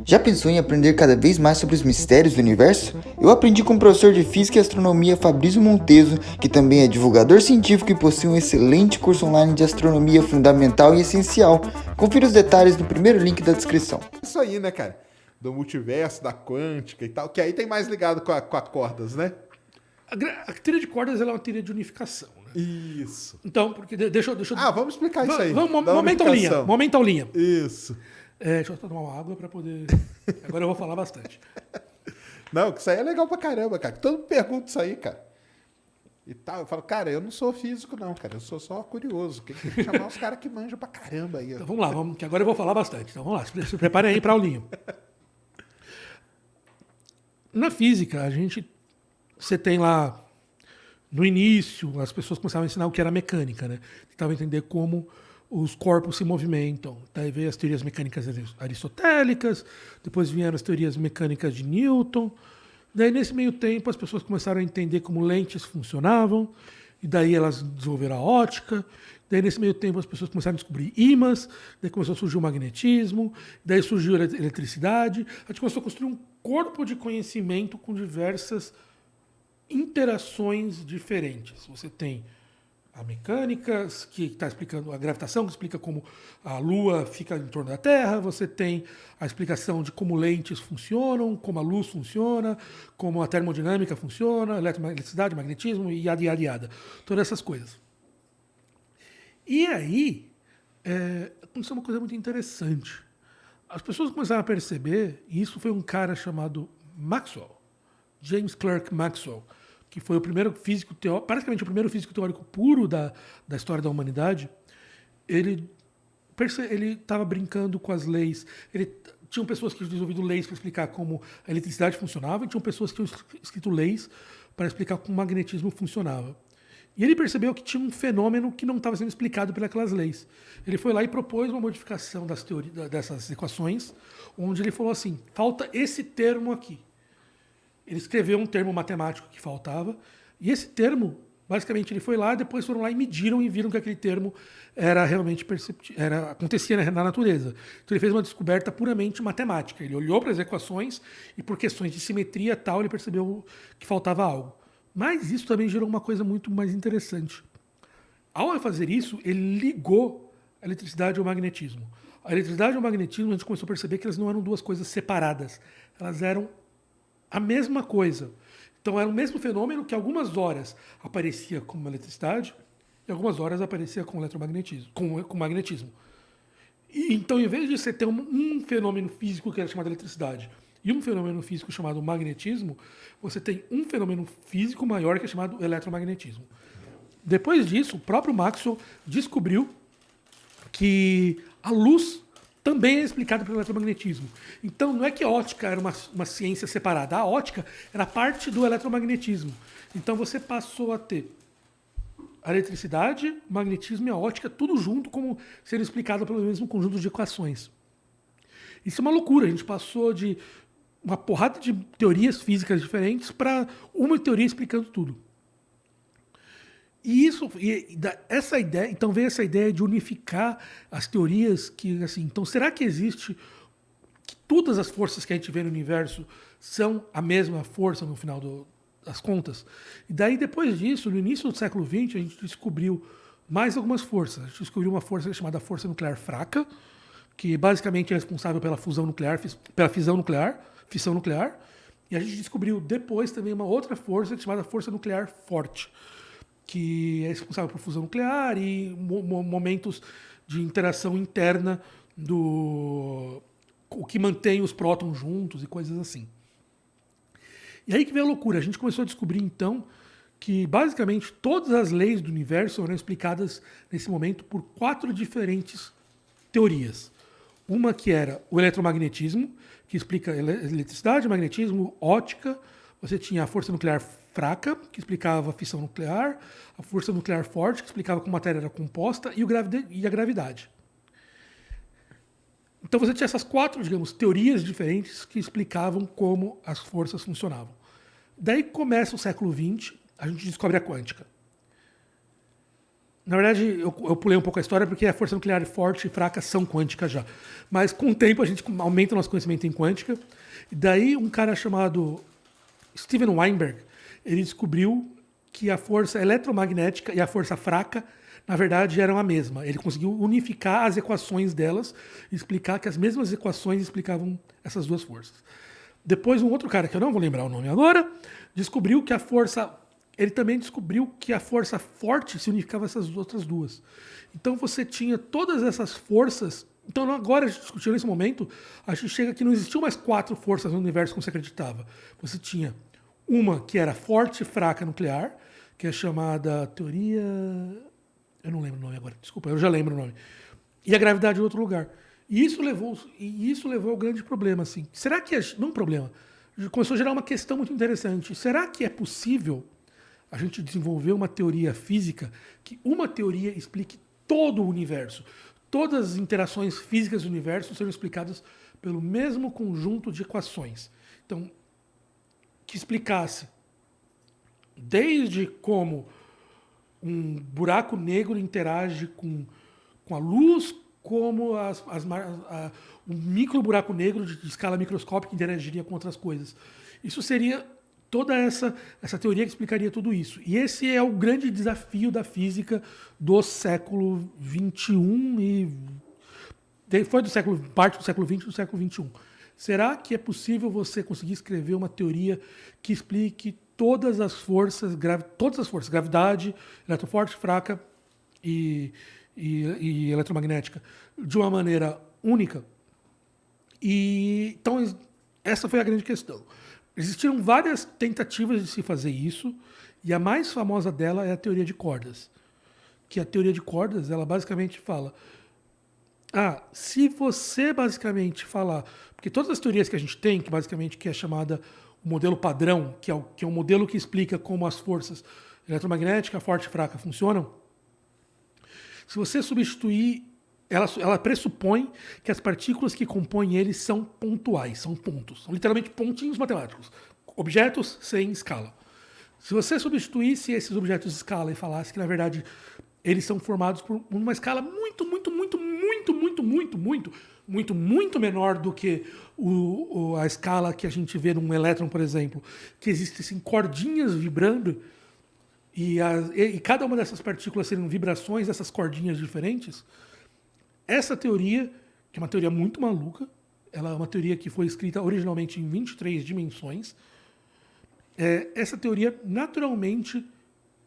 Já pensou em aprender cada vez mais sobre os mistérios do universo? Eu aprendi com o professor de Física e Astronomia Fabrício Monteso, que também é divulgador científico e possui um excelente curso online de astronomia fundamental e essencial. Confira os detalhes no primeiro link da descrição. Isso aí, né, cara? Do multiverso, da quântica e tal, que aí tem mais ligado com a cordas, né? A teoria de cordas ela é uma teoria de unificação. Né? Isso. Então, porque deixa eu. Vamos explicar isso aí. Vamos, da momento unificação. linha. Momento linha. Isso. Deixa eu tomar uma água para poder. Agora eu vou falar bastante. Não, que isso aí é legal pra caramba, cara. Todo mundo pergunta isso aí, cara. E tal. Eu falo, cara, eu não sou físico, não, cara. Eu sou só curioso. Tem que chamar os caras que manjam pra caramba aí. Então vamos lá, que agora eu vou falar bastante. Então vamos lá, se preparem aí para a aulinha. Na física, você tem lá, no início, as pessoas começavam a ensinar o que era mecânica, né? Tentavam entender como os corpos se movimentam. Daí veio as teorias mecânicas aristotélicas, depois vieram as teorias mecânicas de Newton. Daí, nesse meio tempo, as pessoas começaram a entender como lentes funcionavam, e daí elas desenvolveram a ótica. Daí, nesse meio tempo, as pessoas começaram a descobrir ímãs, daí começou a surgir o magnetismo, daí surgiu a eletricidade. A gente começou a construir um corpo de conhecimento com diversas interações diferentes. Você tem a mecânica, que está explicando a gravitação, que explica como a Lua fica em torno da Terra. Você tem a explicação de como lentes funcionam, como a luz funciona, como a termodinâmica funciona, eletricidade, magnetismo e yada, yada, yada. Todas essas coisas. E aí, aconteceu uma coisa muito interessante. As pessoas começaram a perceber, e isso foi um cara chamado Maxwell, James Clerk Maxwell, que foi o primeiro físico teórico, praticamente o primeiro físico teórico puro da história da humanidade. Ele estava brincando com as leis. Tinham pessoas que tinham desenvolvido leis para explicar como a eletricidade funcionava, e tinham pessoas que tinham escrito leis para explicar como o magnetismo funcionava. E ele percebeu que tinha um fenômeno que não estava sendo explicado pelas leis. Ele foi lá e propôs uma modificação dessas equações, onde ele falou assim: falta esse termo aqui. Ele escreveu um termo matemático que faltava, e esse termo, basicamente, ele foi lá, depois foram lá e mediram e viram que aquele termo era realmente perceptível, acontecia na natureza. Então ele fez uma descoberta puramente matemática. Ele olhou para as equações e, por questões de simetria e tal, ele percebeu que faltava algo. Mas isso também gerou uma coisa muito mais interessante. Ao fazer isso, ele ligou a eletricidade ao magnetismo. A eletricidade e o magnetismo, a gente começou a perceber que elas não eram duas coisas separadas. Elas eram a mesma coisa. Então era o mesmo fenômeno que algumas horas aparecia como eletricidade e algumas horas aparecia com eletromagnetismo, com magnetismo. E, então, em vez de você ter um fenômeno físico que era chamado eletricidade e um fenômeno físico chamado magnetismo, você tem um fenômeno físico maior que é chamado eletromagnetismo. Depois disso, o próprio Maxwell descobriu que a luz também é explicada pelo eletromagnetismo. Então, não é que a ótica era uma ciência separada. A ótica era parte do eletromagnetismo. Então, você passou a ter a eletricidade, o magnetismo e a ótica, tudo junto, como sendo explicado pelo mesmo conjunto de equações. Isso é uma loucura. A gente passou de uma porrada de teorias físicas diferentes para uma teoria explicando tudo. Essa ideia, então veio essa ideia de unificar as teorias que, assim, então será que existe que todas as forças que a gente vê no universo são a mesma força no final das contas? E daí, depois disso, no início do século XX, a gente descobriu mais algumas forças. A gente descobriu uma força chamada força nuclear fraca, que basicamente é responsável pela fusão nuclear, pela fissão nuclear. E a gente descobriu depois também uma outra força chamada força nuclear forte, que é responsável por fusão nuclear e momentos de interação interna o que mantém os prótons juntos e coisas assim. E aí que veio a loucura. A gente começou a descobrir, então, que basicamente todas as leis do universo eram explicadas nesse momento por 4 diferentes teorias. Uma que era o eletromagnetismo, que explica eletricidade, magnetismo, ótica. Você tinha a força nuclear fraca, que explicava a fissão nuclear, a força nuclear forte, que explicava como a matéria era composta, e a gravidade. Então você tinha essas 4, digamos, teorias diferentes que explicavam como as forças funcionavam. Daí começa o século XX, a gente descobre a quântica. Na verdade, eu pulei um pouco a história porque a força nuclear forte e fraca são quânticas já. Mas com o tempo a gente aumenta o nosso conhecimento em quântica. E daí um cara chamado Steven Weinberg, ele descobriu que a força eletromagnética e a força fraca, na verdade, eram a mesma. Ele conseguiu unificar as equações delas e explicar que as mesmas equações explicavam essas duas forças. Depois, um outro cara, que eu não vou lembrar o nome agora, descobriu que a força... Ele também descobriu que a força forte se unificava a essas outras duas. Então, você tinha todas essas forças... Então, agora, discutindo nesse momento, a gente chega que não existiam mais 4 forças no universo como se acreditava. Você tinha uma que era forte e fraca nuclear, que é chamada teoria... Eu não lembro o nome agora, desculpa, eu já lembro o nome. E a gravidade em outro lugar. E isso levou ao grande problema. Assim. Será que... Não um problema. Começou a gerar uma questão muito interessante. Será que é possível a gente desenvolver uma teoria física que uma teoria explique todo o universo? Todas as interações físicas do universo sejam explicadas pelo mesmo conjunto de equações. Então, que explicasse desde como um buraco negro interage com a luz, como um micro buraco negro de escala microscópica interagiria com outras coisas. Isso seria toda essa teoria que explicaria tudo isso. E esse é o grande desafio da física do século XXI e foi parte do século XX e do século XXI. Será que é possível você conseguir escrever uma teoria que explique todas as forças, gravidade, eletroforte, fraca e eletromagnética, de uma maneira única? E então essa foi a grande questão. Existiram várias tentativas de se fazer isso, e a mais famosa dela é a teoria de cordas. Que a teoria de cordas, ela basicamente fala: se você basicamente falar... Porque todas as teorias que a gente tem, que é chamada o modelo padrão, que é um modelo que explica como as forças eletromagnética, forte e fraca funcionam, se você substituir, ela pressupõe que as partículas que compõem eles são pontuais, são pontos, são literalmente pontinhos matemáticos, objetos sem escala. Se você substituísse esses objetos de escala e falasse que, na verdade, eles são formados por uma escala muito menor do que a escala que a gente vê num elétron, por exemplo, que existem assim, cordinhas vibrando e cada uma dessas partículas seriam vibrações dessas cordinhas diferentes, essa teoria, que é uma teoria muito maluca, ela é uma teoria que foi escrita originalmente em 23 dimensões, essa teoria naturalmente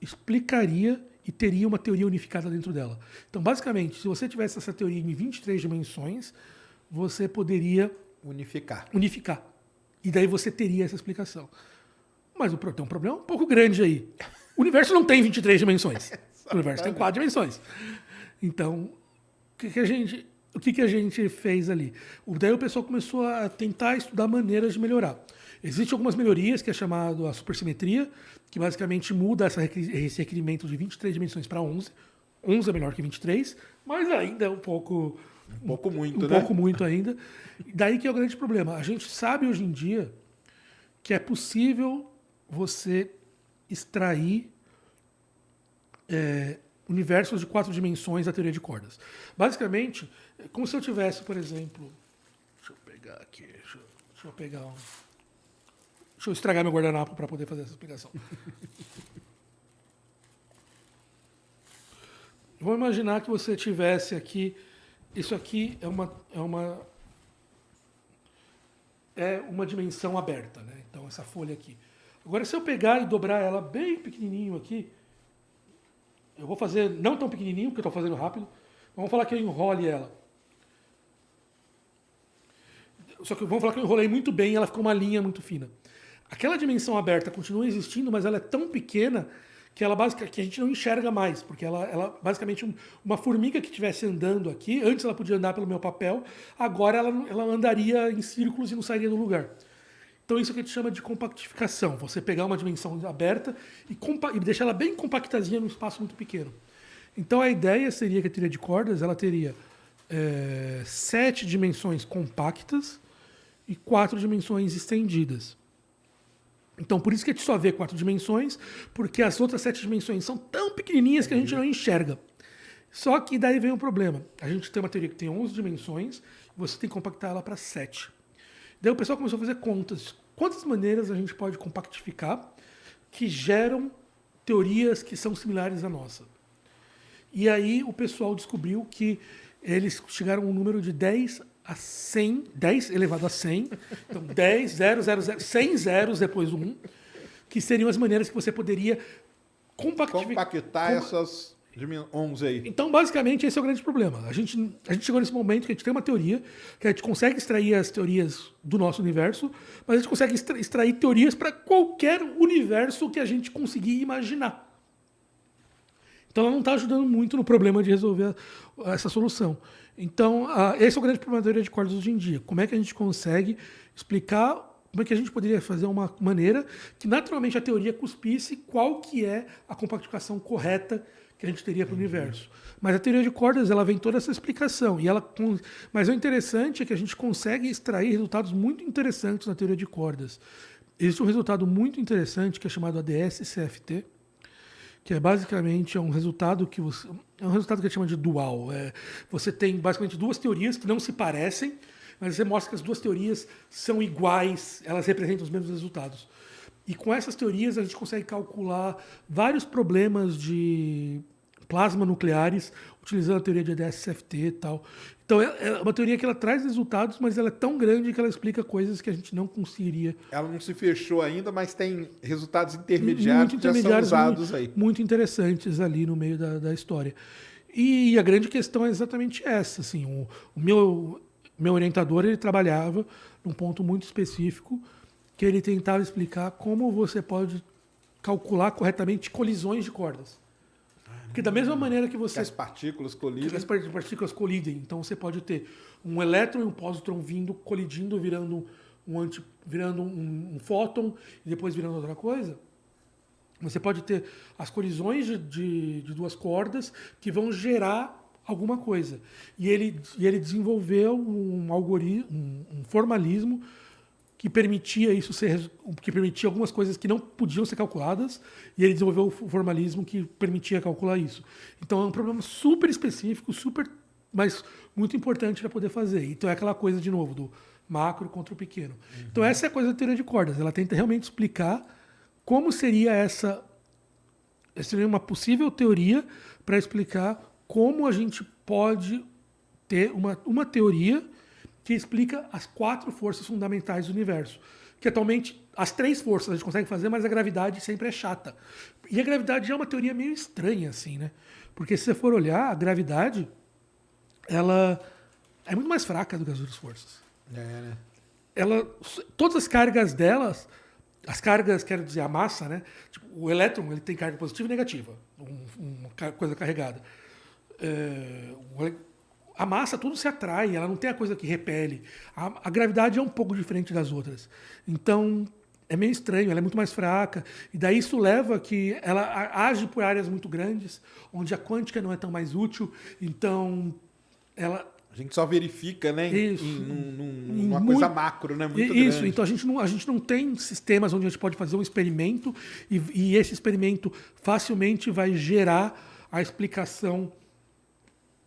explicaria e teria uma teoria unificada dentro dela. Então, basicamente, se você tivesse essa teoria em 23 dimensões, você poderia unificar. E daí você teria essa explicação. Mas tem um problema um pouco grande aí. O universo não tem 23 dimensões. O universo tem 4 dimensões. Então, o que a gente fez ali? Daí o pessoal começou a tentar estudar maneiras de melhorar. Existem algumas melhorias, que é chamado a supersimetria, que basicamente muda esse requerimento de 23 dimensões para 11. 11 é melhor que 23, mas ainda é um pouco muito ainda. Daí que é o grande problema. A gente sabe hoje em dia que é possível você extrair universos de 4 dimensões da teoria de cordas. Basicamente, é como se eu tivesse, por exemplo... Deixa eu pegar aqui. Deixa eu pegar um... Deixa eu estragar meu guardanapo para poder fazer essa explicação. Vou imaginar que você tivesse aqui... Isso aqui é uma dimensão aberta, né? Então, essa folha aqui. Agora, se eu pegar e dobrar ela bem pequenininho aqui, eu vou fazer não tão pequenininho, porque eu estou fazendo rápido. Vamos falar que eu enrole ela. Só que vamos falar que eu enrolei muito bem e ela ficou uma linha muito fina. Aquela dimensão aberta continua existindo, mas ela é tão pequena que a gente não enxerga mais, porque ela basicamente uma formiga que estivesse andando aqui, antes ela podia andar pelo meu papel, agora ela andaria em círculos e não sairia do lugar. Então isso que a gente chama de compactificação, você pegar uma dimensão aberta e deixar ela bem compactazinha num espaço muito pequeno. Então a ideia seria que a teoria de cordas ela teria 7 dimensões compactas e 4 dimensões estendidas. Então, por isso que a gente só vê 4 dimensões, porque as outras 7 dimensões são tão pequenininhas que a gente não enxerga. Só que daí vem um problema. A gente tem uma teoria que tem 11 dimensões, você tem que compactar ela para 7. Daí o pessoal começou a fazer contas. Quantas maneiras a gente pode compactificar que geram teorias que são similares à nossa? E aí o pessoal descobriu que eles chegaram a um número de 10 a 100, 10 elevado a 100, então 10, 0, 0, 0, 100 zeros depois do 1, que seriam as maneiras que você poderia Compactar essas 11 aí. Então, basicamente, esse é o grande problema. A gente chegou nesse momento que a gente tem uma teoria, que a gente consegue extrair as teorias do nosso universo, mas a gente consegue extrair teorias para qualquer universo que a gente conseguir imaginar. Então, ela não está ajudando muito no problema de resolver essa solução. Então, esse é o grande problema da teoria de cordas hoje em dia. Como é que a gente consegue explicar, como é que a gente poderia fazer uma maneira que naturalmente a teoria cuspisse qual que é a compactificação correta que a gente teria para o universo. Mas a teoria de cordas, ela vem toda essa explicação. Mas o interessante é que a gente consegue extrair resultados muito interessantes na teoria de cordas. Existe um resultado muito interessante que é chamado ADS-CFT, que é basicamente um resultado que a gente chama de dual. Você tem basicamente duas teorias que não se parecem, mas você mostra que as duas teorias são iguais, elas representam os mesmos resultados. E com essas teorias a gente consegue calcular vários problemas de plasma nucleares utilizando a teoria de ADS-CFT e tal. Então é uma teoria que ela traz resultados, mas ela é tão grande que ela explica coisas que a gente não conseguiria. Ela não se fechou ainda, mas tem resultados intermediários que já são usados aí. Muito interessantes ali no meio da história. E a grande questão é exatamente essa. Assim, o meu orientador, ele trabalhava num ponto muito específico, que ele tentava explicar como você pode calcular corretamente colisões de cordas. Porque da mesma maneira que você... as partículas colidem. As partículas colidem. Então você pode ter um elétron e um pósitron colidindo, virando um fóton e depois virando outra coisa. Você pode ter as colisões de duas cordas que vão gerar alguma coisa. E ele desenvolveu um algoritmo, um formalismo que permitia que permitia algumas coisas que não podiam ser calculadas, e ele desenvolveu o formalismo que permitia calcular isso. Então é um problema super específico, mas muito importante para poder fazer. Então é aquela coisa, de novo, do macro contra o pequeno. Então essa é a coisa da teoria de cordas. Ela tenta realmente explicar como seria seria uma possível teoria para explicar como a gente pode ter uma teoria que explica as 4 forças fundamentais do universo. Que atualmente, as 3 forças a gente consegue fazer, mas a gravidade sempre é chata. E a gravidade é uma teoria meio estranha, assim, né? Porque se você for olhar, a gravidade, ela é muito mais fraca do que as outras forças. Né? Todas as cargas delas, as cargas, quero dizer, a massa, né? Tipo, o elétron, ele tem carga positiva e negativa, uma coisa carregada. A massa, tudo se atrai, ela não tem a coisa que repele. A gravidade é um pouco diferente das outras. Então, é meio estranho, ela é muito mais fraca. E daí isso leva que ela age por áreas muito grandes, onde a quântica não é tão mais útil. Então, ela... A gente só verifica, né? Isso. Numa coisa macro, né? Muito isso, grande. então a gente não tem sistemas onde a gente pode fazer um experimento e esse experimento facilmente vai gerar a explicação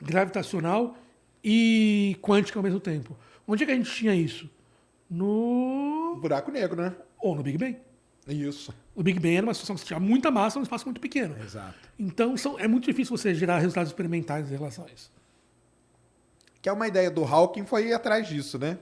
gravitacional e quântica ao mesmo tempo. Onde é que a gente tinha isso? No Buraco negro, né? Ou no Big Bang. Isso. O Big Bang era uma situação que tinha muita massa num espaço muito pequeno. Exato. Então é muito difícil você gerar resultados experimentais em relação a isso. Que é uma ideia do Hawking, foi ir atrás disso, né?